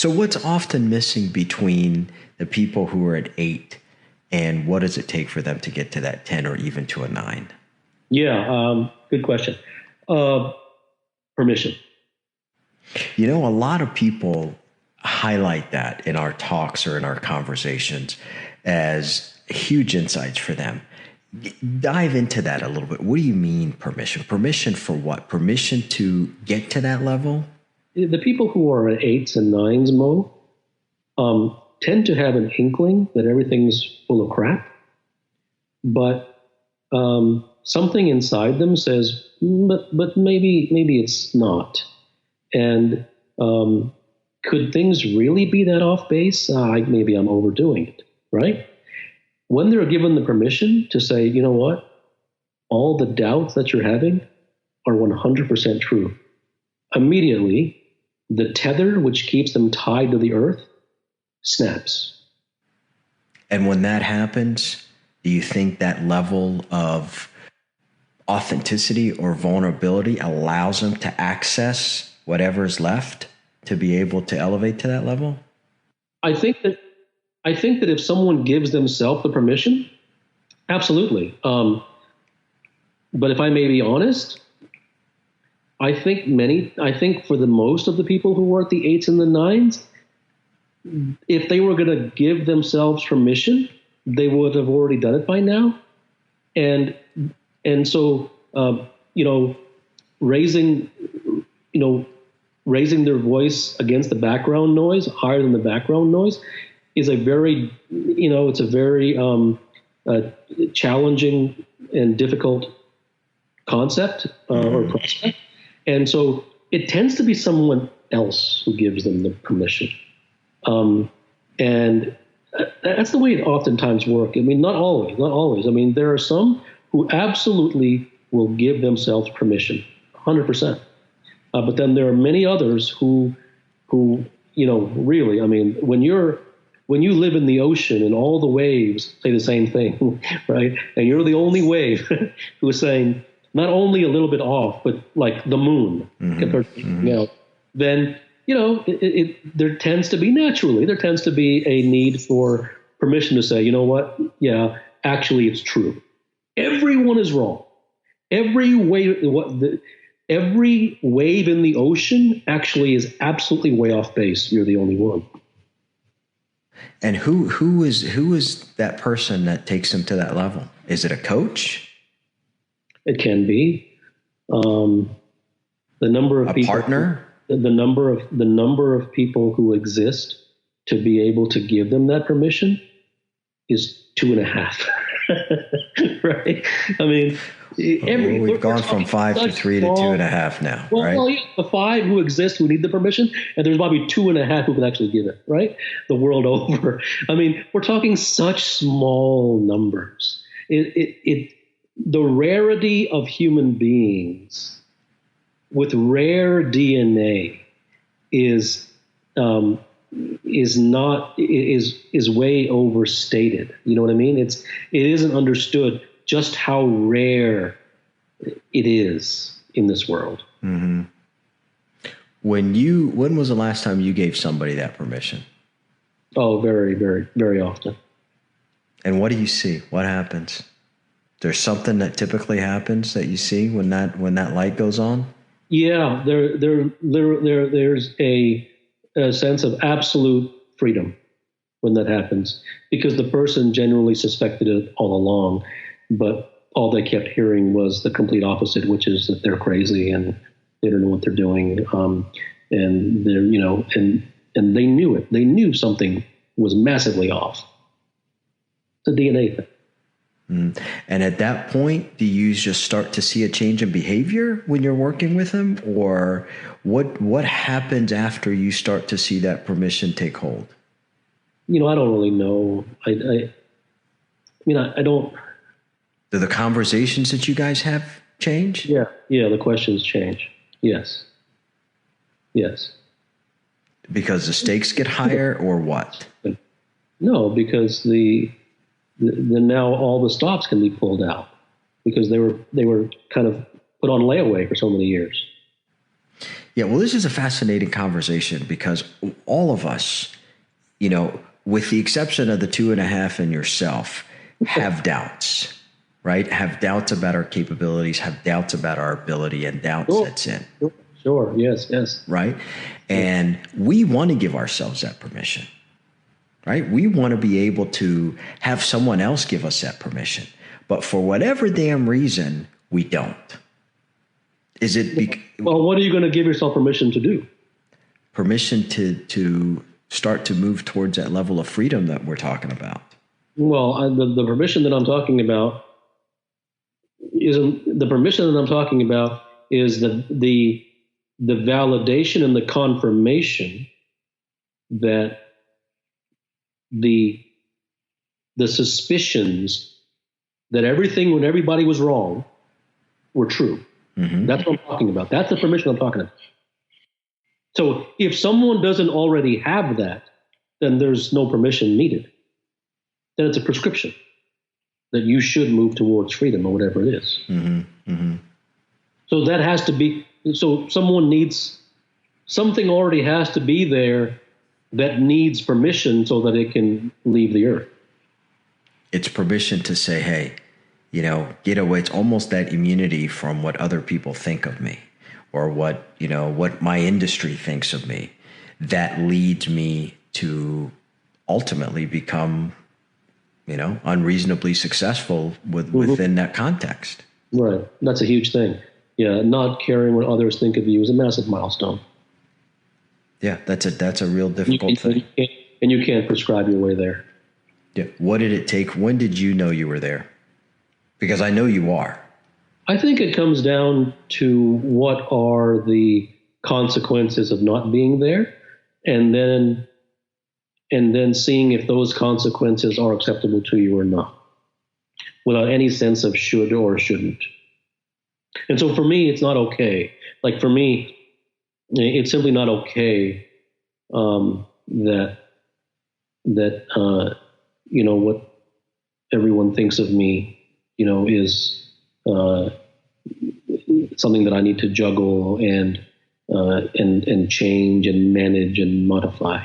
So what's often missing between the people who are at 8 and what does it take for them to get to that 10 or even to a 9? Yeah, good question. Permission. You know, a lot of people highlight that in our talks or in our conversations as huge insights for them. Dive into that a little bit. What do you mean permission? Permission for what? Permission to get to that level? The people who are at 8s and 9s mode tend to have an inkling that everything's full of crap, but something inside them says, but maybe it's not. And could things really be that off base? Maybe I'm overdoing it, right? When they're given the permission to say, you know what, all the doubts that you're having are 100% true, immediately the tether which keeps them tied to the earth snaps. And when that happens, do you think that level of authenticity or vulnerability allows them to access whatever's left to be able to elevate to that level? I think that if someone gives themselves the permission, absolutely. But if I may be honest, I think for the most of the people who are at the 8s and the 9s, if they were going to give themselves permission, they would have already done it by now. And so, raising their voice against the background noise, higher than the background noise, is a very, challenging and difficult concept or prospect. And so it tends to be someone else who gives them the permission. And that's the way it oftentimes works. I mean, not always. I mean, there are some who absolutely will give themselves permission, 100%. But then there are many others who, really, I mean, when you live in the ocean and all the waves say the same thing, right? And you're the only wave who is saying not only a little bit off, but like the moon, then, there tends to be a need for permission to say, you know what? Yeah, actually it's true. Everyone is wrong. Every wave in the ocean actually is absolutely way off base. You're the only one. And who is that person that takes them to that level? Is it a coach? It can be the number of people, partner. The number of people who exist to be able to give them that permission is 2.5. Right? I mean, we've gone from 5 to 3 to 2.5 now. Well, right? Well, yeah, the 5 who exist who need the permission, and there's probably 2.5 who can actually give it. Right? The world over. I mean, we're talking such small numbers. The rarity of human beings with rare DNA is way overstated. You know what I mean? It isn't understood just how rare it is in this world. Mm-hmm. When was the last time you gave somebody that permission? Oh, very, very, very often. And what do you see? What happens? There's something that typically happens that you see when that light goes on? Yeah, there's a sense of absolute freedom when that happens, because the person genuinely suspected it all along, but all they kept hearing was the complete opposite, which is that they're crazy and they don't know what they're doing, and they're and they knew it. They knew something was massively off. It's a DNA thing. And at that point, do you just start to see a change in behavior when you're working with them, or what happens after you start to see that permission take hold? I don't really know. I don't. Do the conversations that you guys have change? Yeah. The questions change. Yes. Because the stakes get higher, or what? No, because then now all the stops can be pulled out because they were kind of put on layaway for so many years. Yeah, well, this is a fascinating conversation because all of us, with the exception of the 2.5 and yourself, have doubts, right? Have doubts about our capabilities, have doubts about our ability, and doubt sets in. Sure. Yes. Right? And we want to give ourselves that permission, right? We want to be able to have someone else give us that permission. But for whatever damn reason, we don't. Is it? Well, what are you going to give yourself permission to do? Permission to start to move towards that level of freedom that we're talking about. Well, the permission that I'm talking about is the validation and the confirmation that the suspicions that when everybody was wrong were true. Mm-hmm. That's what I'm talking about. That's the permission I'm talking about. So if someone doesn't already have that, then there's no permission needed. Then it's a prescription that you should move towards freedom or whatever it is. Mm-hmm. Mm-hmm. So that has to be, so something already has to be there that needs permission so that it can leave the earth. It's permission to say, hey, get away. It's almost that immunity from what other people think of me or what my industry thinks of me that leads me to ultimately become, unreasonably successful within that context. Right. That's a huge thing. Yeah. Not caring what others think of you is a massive milestone. Yeah. That's a real difficult thing. And you can't prescribe your way there. Yeah. What did it take? When did you know you were there? Because I know you are. I think it comes down to what are the consequences of not being there, and then seeing if those consequences are acceptable to you or not, without any sense of should or shouldn't. And so for me, it's not okay. Like for me, it's simply not okay that what everyone thinks of me, is something that I need to juggle and change and manage and modify.